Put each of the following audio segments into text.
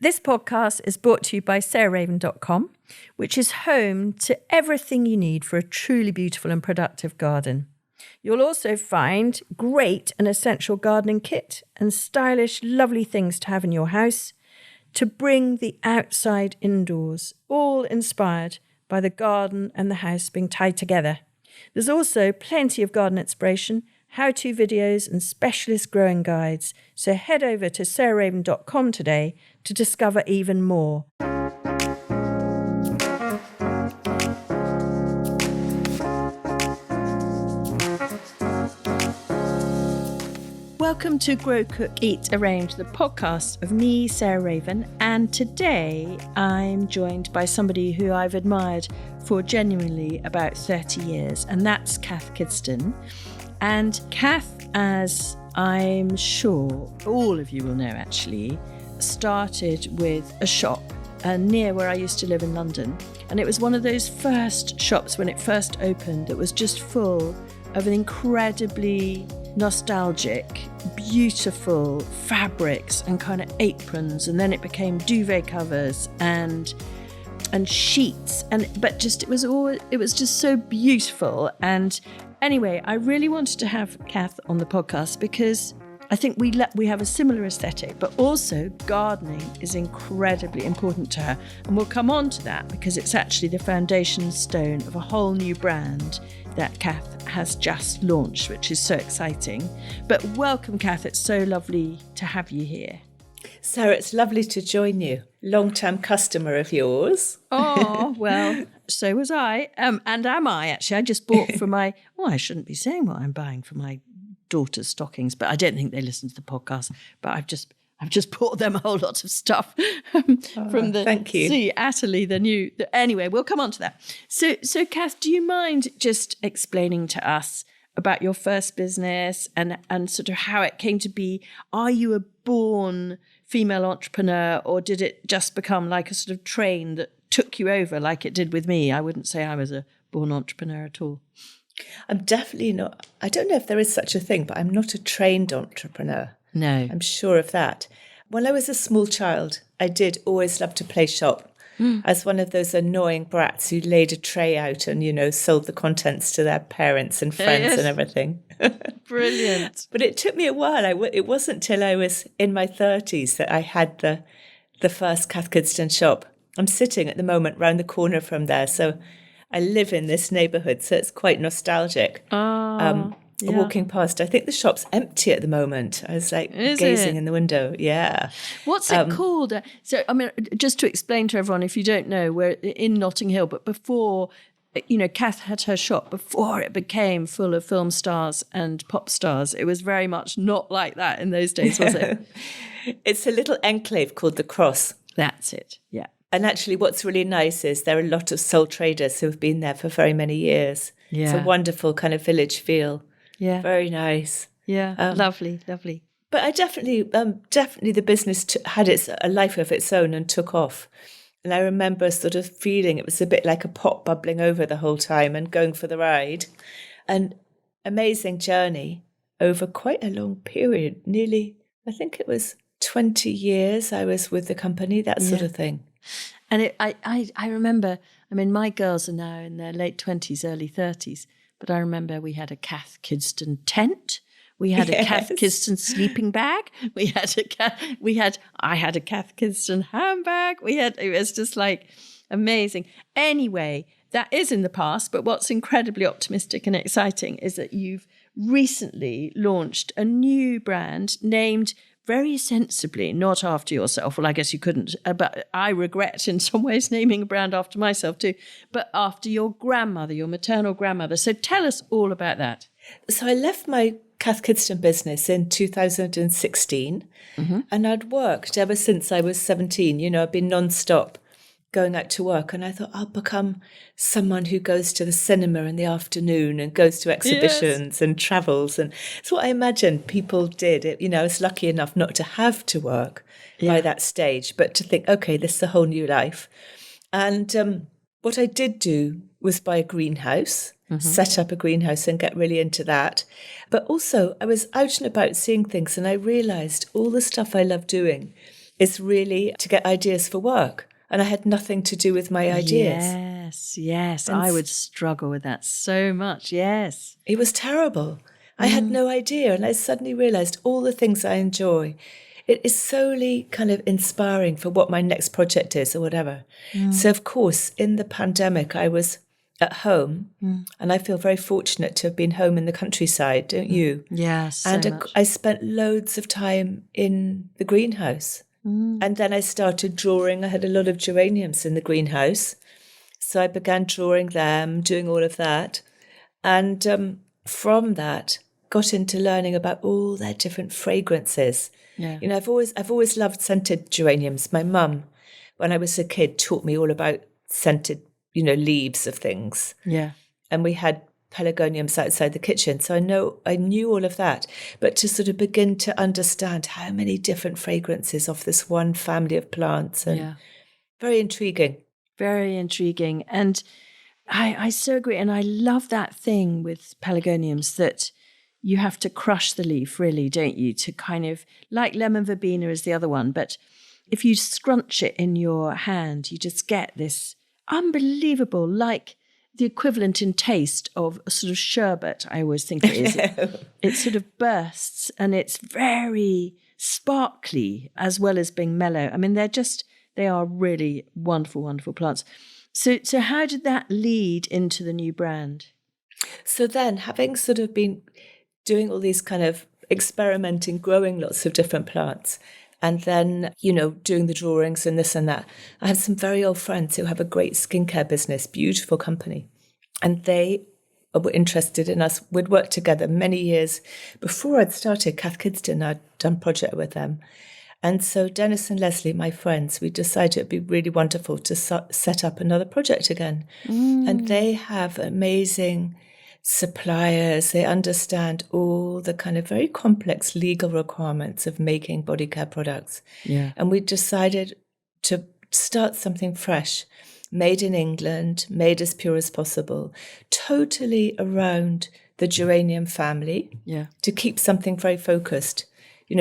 This podcast is brought to you by sarahraven.com, which is home to everything you need for a truly beautiful and productive garden. You'll also find great and essential gardening kit and stylish, lovely things to have in your house to bring the outside indoors, all inspired by the garden and the house being tied together. There's also plenty of garden inspiration, how-to videos and specialist growing guides. So head over to sarahraven.com today to discover even more. Welcome to Grow, Cook, Eat, Arrange, the podcast of me, Sarah Raven, and today I'm joined by somebody who I've admired for genuinely about 30 years, and that's Cath Kidston. And Kath, as I'm sure all of you will know actually, started with a shop near where I used to live in London. And it was one of those first shops when it first opened that was just full of an incredibly nostalgic, beautiful fabrics and kind of aprons. And then it became duvet covers and sheets. But it was just so beautiful. And anyway, I really wanted to have Kath on the podcast because I think we have a similar aesthetic, but also gardening is incredibly important to her. And we'll come on to that because it's actually the foundation stone of a whole new brand that Kath has just launched, which is so exciting. But welcome, Kath. It's so lovely to have you here. Sarah, it's lovely to join you. Long-term customer of yours. Oh, well, so was I. And am I, actually. I just bought for my... I shouldn't be saying what I'm buying for my daughter's stockings, but I don't think they listen to the podcast. But I've just bought them a whole lot of stuff from the C.Atherley, the new... Anyway, we'll come on to that. So, Kath, do you mind just explaining to us about your first business and sort of how it came to be? Are you a born female entrepreneur, or did it just become like a sort of train that took you over like it did with me? I wouldn't say I was a born entrepreneur at all. I'm definitely not. I don't know if there is such a thing, but I'm not a trained entrepreneur. No. I'm sure of that. When I was a small child, I did always love to play shop. As one of those annoying brats who laid a tray out and, sold the contents to their parents and friends and everything. Brilliant. But it took me a while. It wasn't till I was in my 30s that I had the first Cath Kidston shop. I'm sitting at the moment round the corner from there. So I live in this neighbourhood, so it's quite nostalgic. Walking past, I think the shop's empty at the moment. I was gazing in the window. Yeah. What's it called? So, I mean, just to explain to everyone, if you don't know, we're in Notting Hill, but before, Kath had her shop before it became full of film stars and pop stars. It was very much not like that in those days, was it? It's a little enclave called The Cross. That's it, yeah. And actually what's really nice is there are a lot of sole traders who have been there for very many years. Yeah. It's a wonderful kind of village feel. Yeah. Very nice. Yeah, lovely. But I definitely the business had a life of its own and took off. And I remember sort of feeling it was a bit like a pot bubbling over the whole time and going for the ride. An amazing journey over quite a long period, nearly, I think it was 20 years I was with the company, that sort of thing. And I remember, my girls are now in their late 20s, early 30s, but I remember we had a Cath Kidston tent. We had a Cath Kidston sleeping bag. I had a Cath Kidston handbag. It was just like amazing. Anyway, that is in the past, but what's incredibly optimistic and exciting is that you've recently launched a new brand named very sensibly, not after yourself. Well, I guess you couldn't, but I regret in some ways naming a brand after myself too, but after your grandmother, your maternal grandmother. So tell us all about that. So I left my Cath Kidston business in 2016, and I'd worked ever since I was 17. I'd been non-stop going out to work, and I thought I'll become someone who goes to the cinema in the afternoon and goes to exhibitions and travels. And it's what I imagined people did. I was lucky enough not to have to work by that stage, but to think, okay, this is a whole new life. And what I did do was buy a greenhouse, set up a greenhouse and get really into that. But also I was out and about seeing things, and I realised all the stuff I love doing is really to get ideas for work. And I had nothing to do with my ideas. Yes. I would struggle with that so much. Yes. It was terrible. I had no idea. And I suddenly realized all the things I enjoy. It is solely kind of inspiring for what my next project is or whatever. So, of course, in the pandemic, I was at home, and I feel very fortunate to have been home in the countryside, don't you? Yes. And I spent loads of time in the greenhouse. And then I started drawing. I had a lot of geraniums in the greenhouse. So I began drawing them, doing all of that. And from that, got into learning about all their different fragrances. Yeah. You know, I've always loved scented geraniums. My mum, when I was a kid, taught me all about scented, leaves of things. Yeah. And we had pelargoniums outside the kitchen. So I knew all of that. But to sort of begin to understand how many different fragrances of this one family of plants. And very intriguing. Very intriguing. And I so agree. And I love that thing with pelargoniums that you have to crush the leaf, really, don't you? To kind of, like lemon verbena is the other one. But if you scrunch it in your hand, you just get this unbelievable, like the equivalent in taste of a sort of sherbet, I always think it is. It sort of bursts and it's very sparkly as well as being mellow. I mean, they are really wonderful, wonderful plants. So how did that lead into the new brand? So then, having sort of been doing all these kind of experimenting, growing lots of different plants, and then, doing the drawings and this and that, I have some very old friends who have a great skincare business, beautiful company. And they were interested in us. We'd worked together many years before I'd started Cath Kidston. I'd done a project with them. And so Dennis and Leslie, my friends, we decided it'd be really wonderful to set up another project again. And they have amazing suppliers. They understand all the kind of very complex legal requirements of making body care products. Yeah. And we decided to start something fresh, made in England, made as pure as possible, totally around the geranium family, to keep something very focused.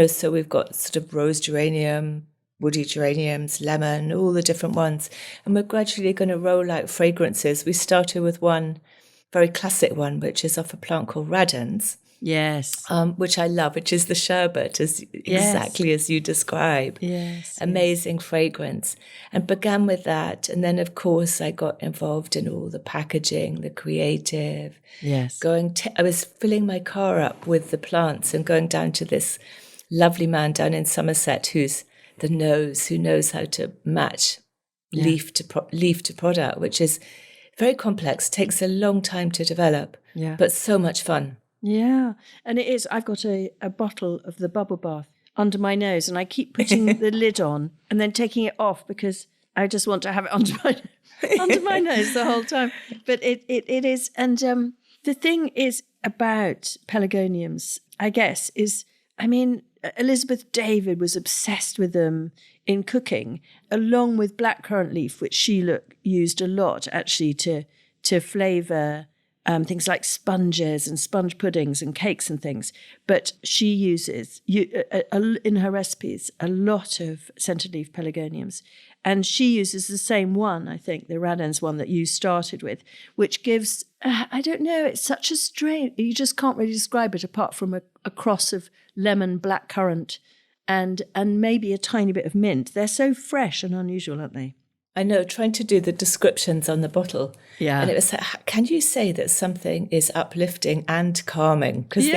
So we've got sort of rose geranium, woody geraniums, lemon, all the different ones. And we're gradually going to roll out fragrances. We started with one very classic one, which is off a plant called radans. Yes. Which I love, which is the sherbet, exactly as you describe. Yes. Amazing fragrance. And began with that. And then, of course, I got involved in all the packaging, the creative. Yes. I was filling my car up with the plants and going down to this lovely man down in Somerset who knows how to match leaf to product, which is very complex, takes a long time to develop, but so much fun. Yeah, and it is. I've got a bottle of the bubble bath under my nose and I keep putting the lid on and then taking it off because I just want to have it under my nose the whole time. But it is. And the thing is about pelargoniums, I guess, is, Elizabeth David was obsessed with them in cooking, along with blackcurrant leaf, which she used a lot actually to flavour things like sponges and sponge puddings and cakes and things. But she uses, in her recipes, a lot of scented leaf pelargoniums. And she uses the same one, I think, the radans one that you started with, which gives, I don't know, it's such a strange, you just can't really describe it apart from a cross of lemon, blackcurrant, and maybe a tiny bit of mint. They're so fresh and unusual, aren't they? I know, trying to do the descriptions on the bottle. Yeah. And it was like, can you say that something is uplifting and calming? Because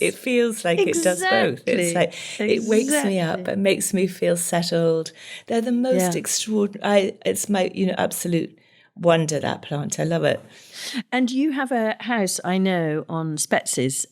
it feels like it does both. It's like, it wakes me up and makes me feel settled. They're the most extraordinary, it's my, absolute wonder, that plant. I love it. And you have a house, I know, on Spetses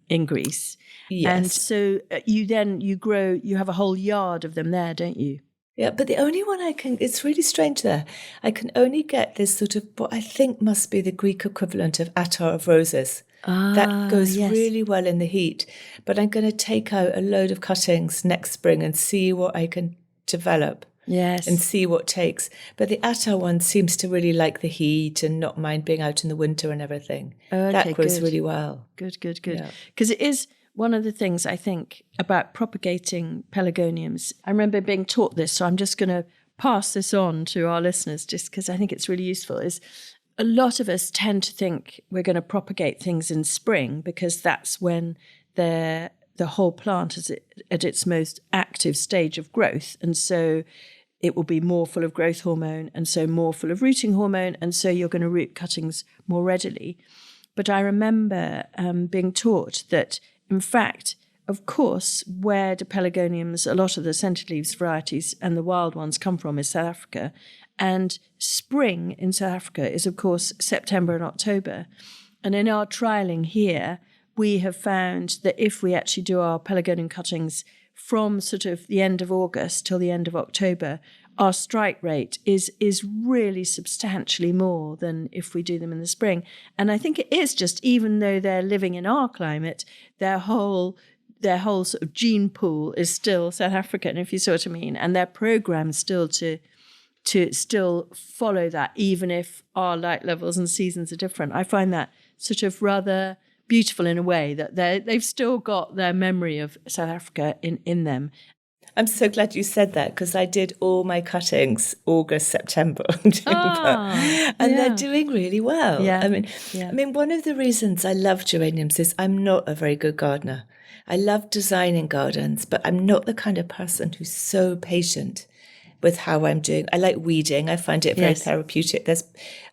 in Greece. Yes. And so you have a whole yard of them there, don't you? Yeah, but the only one it's really strange there. I can only get this sort of what I think must be the Greek equivalent of attar of roses. That goes really well in the heat. But I'm going to take out a load of cuttings next spring and see what I can develop. Yes. And see what takes. But the attar one seems to really like the heat and not mind being out in the winter and everything. Oh, okay, that grows good. really well. Good. Because it is one of the things I think about propagating pelargoniums, I remember being taught this, so I'm just going to pass this on to our listeners just because I think it's really useful, is a lot of us tend to think we're going to propagate things in spring because that's when the whole plant is at its most active stage of growth. And so it will be more full of growth hormone and so more full of rooting hormone. And so you're going to root cuttings more readily. But I remember being taught that, in fact, of course, where the pelargoniums, a lot of the scented leaves varieties and the wild ones come from is South Africa. And spring in South Africa is, of course, September and October. And in our trialling here, we have found that if we actually do our pelargonium cuttings from sort of the end of August till the end of October, our strike rate is really substantially more than if we do them in the spring. And I think it is just, even though they're living in our climate, their whole sort of gene pool is still South African, if you see what I mean, and they're programmed still to still follow that, even if our light levels and seasons are different. I find that sort of rather beautiful in a way, that they've still got their memory of South Africa in them. I'm so glad you said that, because I did all my cuttings August, September, October, and they're doing really well. Yeah. I mean, one of the reasons I love geraniums is I'm not a very good gardener. I love designing gardens, but I'm not the kind of person who's so patient with how I'm doing. I like weeding. I find it very therapeutic.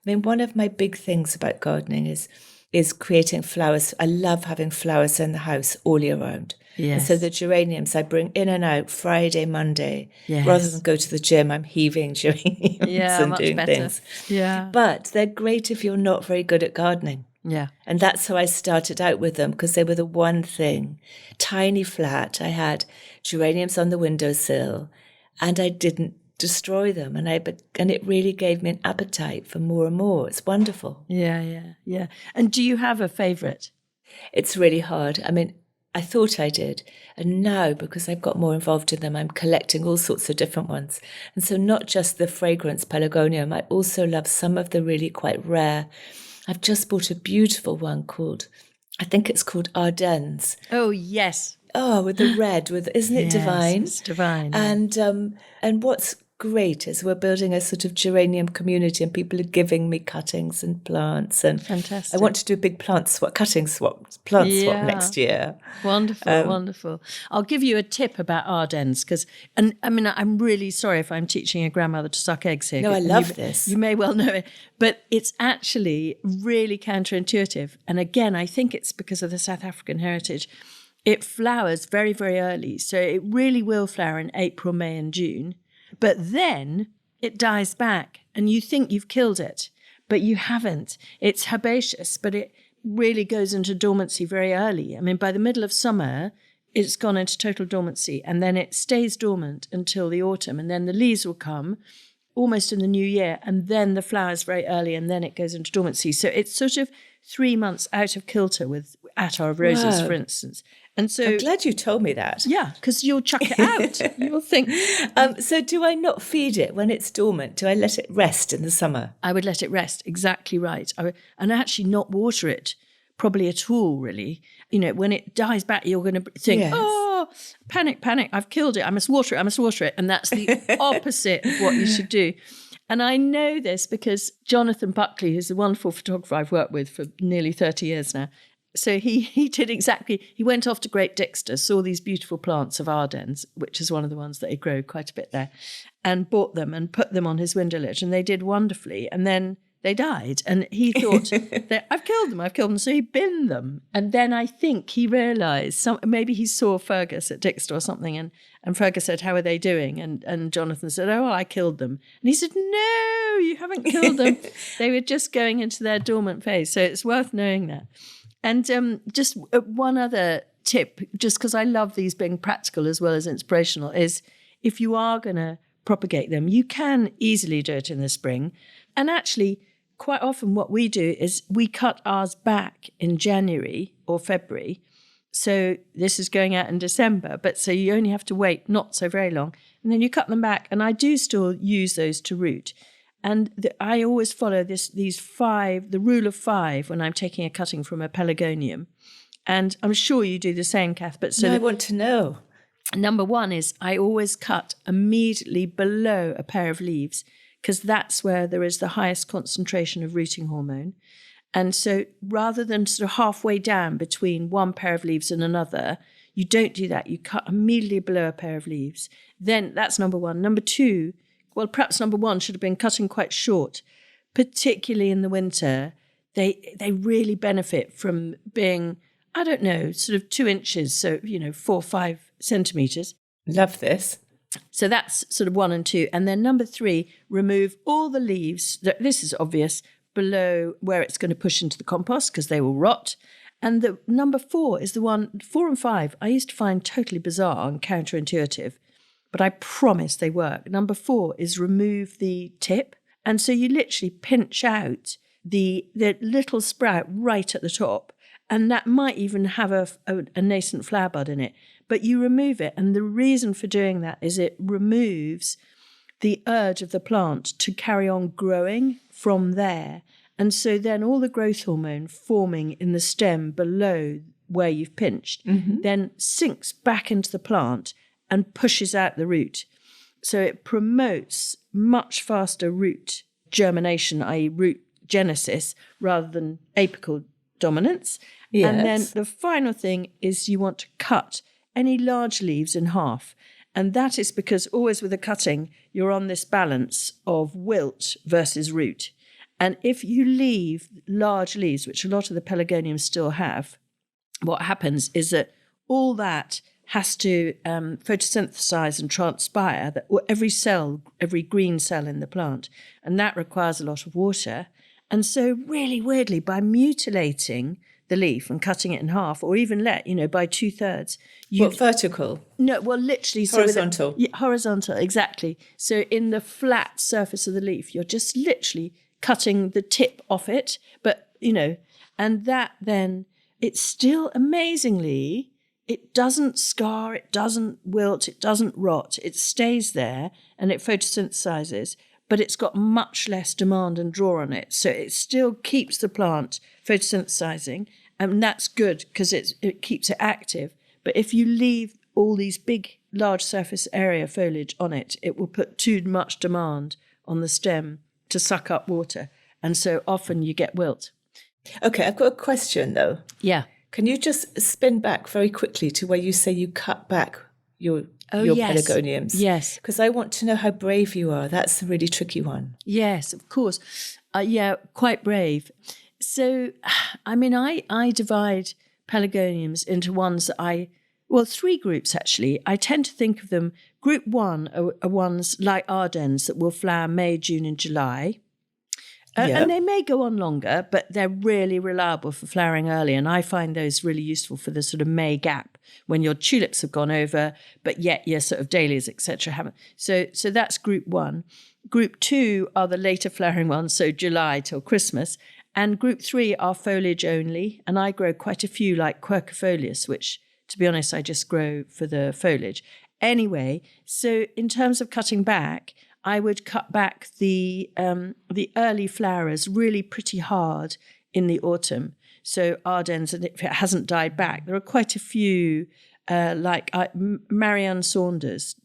One of my big things about gardening is creating flowers. I love having flowers in the house all year round. Yes. And so the geraniums I bring in and out Friday, Monday. Rather than go to the gym, I'm heaving geraniums and doing things. Yeah. But they're great if you're not very good at gardening. Yeah. And that's how I started out with them, because they were the one thing. Tiny flat. I had geraniums on the windowsill and I didn't destroy them. And it really gave me an appetite for more and more. It's wonderful. Yeah. And do you have a favourite? It's really hard. I mean, I thought I did. And now, because I've got more involved in them, I'm collecting all sorts of different ones. And so not just the fragrance pelargonium, I also love some of the really quite rare. I've just bought a beautiful one I think it's called Ardennes. Oh, yes. Oh, with the red, isn't it divine? It's divine. And what's great is we're building a sort of geranium community, and people are giving me cuttings and plants. And fantastic. I want to do a big plant swap next year. Wonderful. I'll give you a tip about Ardennes, I'm really sorry if I'm teaching a grandmother to suck eggs here. No, I love this. You may well know it, but it's actually really counterintuitive. And again, I think it's because of the South African heritage. It flowers very, very early. So it really will flower in April, May and June. But then it dies back and you think you've killed it, but you haven't. It's herbaceous, but it really goes into dormancy very early. I mean, by the middle of summer, it's gone into total dormancy, and then it stays dormant until the autumn, and then the leaves will come almost in the new year, and then the flowers very early, and then it goes into dormancy. So it's sort of 3 months out of kilter with attar of roses, for instance. And so I'm glad you told me that. Yeah, because you'll chuck it out. You'll think. So do I not feed it when it's dormant? Do I let it rest in the summer? I would let it rest. Exactly right. And actually not water it probably at all, really. You know, when it dies back, you're going to think, oh, panic, I've killed it. I must water it. And that's the opposite of what you should do. And I know this because Jonathan Buckley, who's a wonderful photographer I've worked with for nearly 30 years now, so he did exactly, he went off to Great Dixter, saw these beautiful plants of Ardennes, which is one of the ones that he grew quite a bit there, and bought them and put them on his window ledge, and they did wonderfully. And then they died, and he thought, I've killed them. So he binned them. And then I think he realised, maybe he saw Fergus at Dixter or something, and Fergus said, how are they doing? And Jonathan said, oh, I killed them. And he said, no, you haven't killed them. They were just going into their dormant phase. So it's worth knowing that. And just one other tip, just because I love these being practical as well as inspirational, is if you are going to propagate them, you can easily do it in the spring. And actually, quite often what we do is we cut ours back in January or February. So this is going out in December, but so you only have to wait not so very long. And then you cut them back. And I do still use those to root. And I always follow the rule of 5 when I'm taking a cutting from a pelargonium. And I'm sure you do the same, Kath. But I want to know. Number one is I always cut immediately below a pair of leaves because that's where there is the highest concentration of rooting hormone. And so rather than sort of halfway down between one pair of leaves and another, you don't do that. You cut immediately below a pair of leaves. Then that's number one. Number two, well, perhaps number one should have been cutting quite short, particularly in the winter. They really benefit from being, I don't know, sort of 2 inches, so, 4 or 5 centimetres. Love this. So that's sort of 1 and 2. And then number 3, remove all the leaves. This is obvious, below where it's going to push into the compost because they will rot. And the number 4 is the one, 4 and 5, I used to find totally bizarre and counterintuitive, but I promise they work. Number 4 is remove the tip. And so you literally pinch out the little sprout right at the top, and that might even have a nascent flower bud in it. But you remove it, and the reason for doing that is it removes the urge of the plant to carry on growing from there. And so then all the growth hormone forming in the stem below where you've pinched then sinks back into the plant and pushes out the root. So it promotes much faster root germination, i.e. root genesis, rather than apical dominance. Yes. And then the final thing is you want to cut any large leaves in half. And that is because always with a cutting, you're on this balance of wilt versus root. And if you leave large leaves, which a lot of the pelargoniums still have, what happens is that all that has to photosynthesize and transpire, that every cell, every green cell in the plant, and that requires a lot of water. And so really weirdly, by mutilating the leaf and cutting it in half, or even by 2/3. What, vertical? No, well, literally. Horizontal. Horizontal, exactly. So in the flat surface of the leaf, you're just literally cutting the tip off it. But, and that then, it's still amazingly, it doesn't scar, it doesn't wilt, it doesn't rot. It stays there and it photosynthesizes, but it's got much less demand and draw on it. So it still keeps the plant photosynthesizing, and that's good because it keeps it active. But if you leave all these big, large surface area foliage on it, it will put too much demand on the stem to suck up water. And so often you get wilt. Okay, I've got a question though. Yeah. Can you just spin back very quickly to where you say you cut back your yes. pelargoniums? Yes. Because I want to know how brave you are. That's the really tricky one. Yes, of course. Quite brave. So, I divide pelargoniums into ones that 3 groups actually. I tend to think of them, group 1 are ones like Ardennes that will flower May, June and July. And they may go on longer, but they're really reliable for flowering early. And I find those really useful for the sort of May gap when your tulips have gone over, but yet your sort of dahlias, etc. haven't. So that's group 1. Group 2 are the later flowering ones, so July till Christmas. And group 3 are foliage only. And I grow quite a few like quercifolius, which, to be honest, I just grow for the foliage. Anyway, so in terms of cutting back, I would cut back the early flowers really pretty hard in the autumn. So Ardennes, and if it hasn't died back, there are quite a few, Marianne Saunders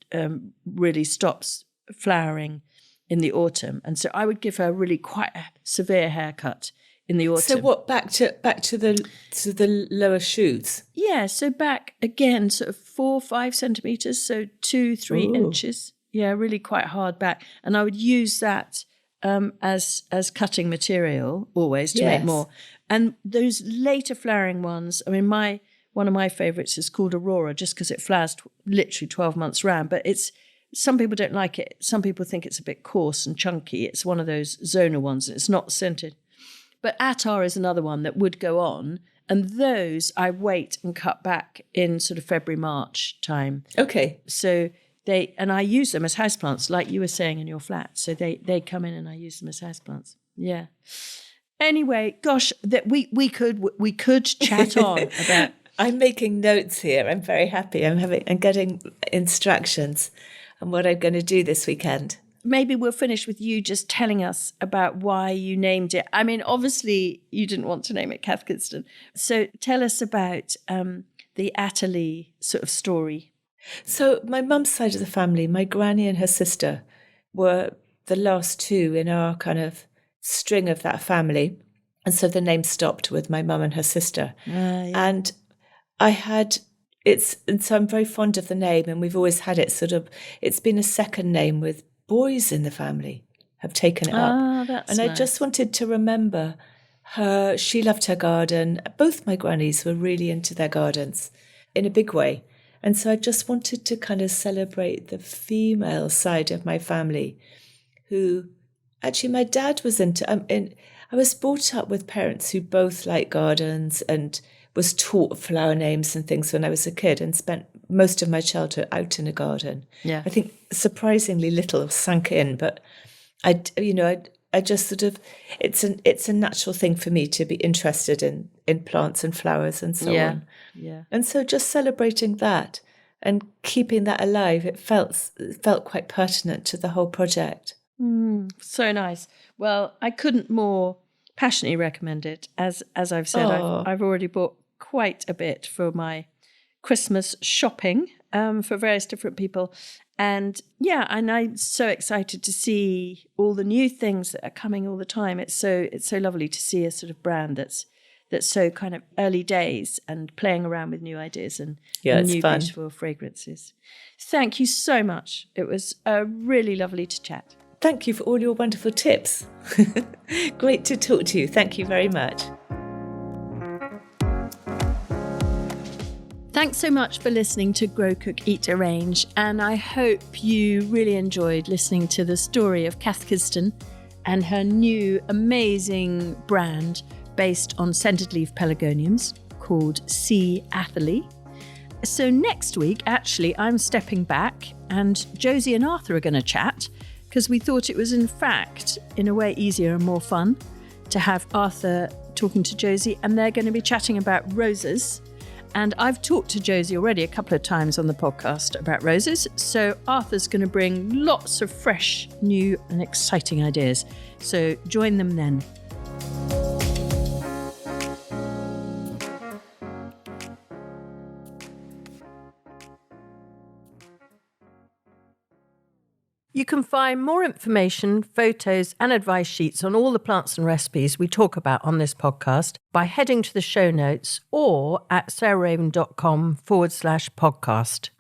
really stops flowering in the autumn. And so I would give her really quite a severe haircut in the autumn. So what, back to the lower shoots? Yeah, so back again, sort of 4 or 5 centimetres, so 2-3 inches. Yeah, really quite hard back. And I would use that as cutting material always to make more. And those later flowering ones, one of my favourites is called Aurora, just because it flowers literally 12 months round. But some people don't like it. Some people think it's a bit coarse and chunky. It's one of those zonal ones. It's not scented. But Attar is another one that would go on. And those I wait and cut back in sort of February, March time. Okay. So I use them as houseplants, like you were saying in your flat. So they come in and I use them as houseplants. Yeah. Anyway, gosh, that we could chat on about. I'm making notes here. I'm very happy. I'm getting instructions on what I'm going to do this weekend. maybe we'll finish with you just telling us about why you named it. I mean, obviously you didn't want to name it Cath Kidston. So tell us about the Atherley sort of story. So my mum's side of the family, my granny and her sister were the last two in our kind of string of that family. And so the name stopped with my mum and her sister. Yeah. And so I'm very fond of the name, and we've always had it it's been a second name with boys in the family have taken it up. That's and nice. I just wanted to remember her. She loved her garden. Both my grannies were really into their gardens in a big way. And so I just wanted to kind of celebrate the female side of my family, who actually my dad was into. I was brought up with parents who both liked gardens and was taught flower names and things when I was a kid, and spent most of my childhood out in a garden. Yeah. I think surprisingly little sunk in, but I just sort of, it's a natural thing for me to be interested in plants and flowers and so on. Yeah. And so just celebrating that and keeping that alive, it felt quite pertinent to the whole project. So nice. Well, I couldn't more passionately recommend it. As I've said, I've already bought quite a bit for my Christmas shopping for various different people. And I'm so excited to see all the new things that are coming all the time. It's so lovely to see a sort of brand that's so kind of early days and playing around with new ideas and new fun. Beautiful fragrances. Thank you so much. It was really lovely to chat. Thank you for all your wonderful tips. Great to talk to you. Thank you very much. Thanks so much for listening to Grow, Cook, Eat, Arrange, and I hope you really enjoyed listening to the story of Cath Kidston and her new amazing brand based on scented leaf pelargoniums called C.Atherley. So next week, actually, I'm stepping back and Josie and Arthur are going to chat, because we thought it was, in fact, in a way easier and more fun to have Arthur talking to Josie, and they're going to be chatting about roses. And I've talked to Josie already a couple of times on the podcast about roses, so Arthur's going to bring lots of fresh, new and exciting ideas. So join them then. You can find more information, photos and advice sheets on all the plants and recipes we talk about on this podcast by heading to the show notes or at sarahraven.com/podcast.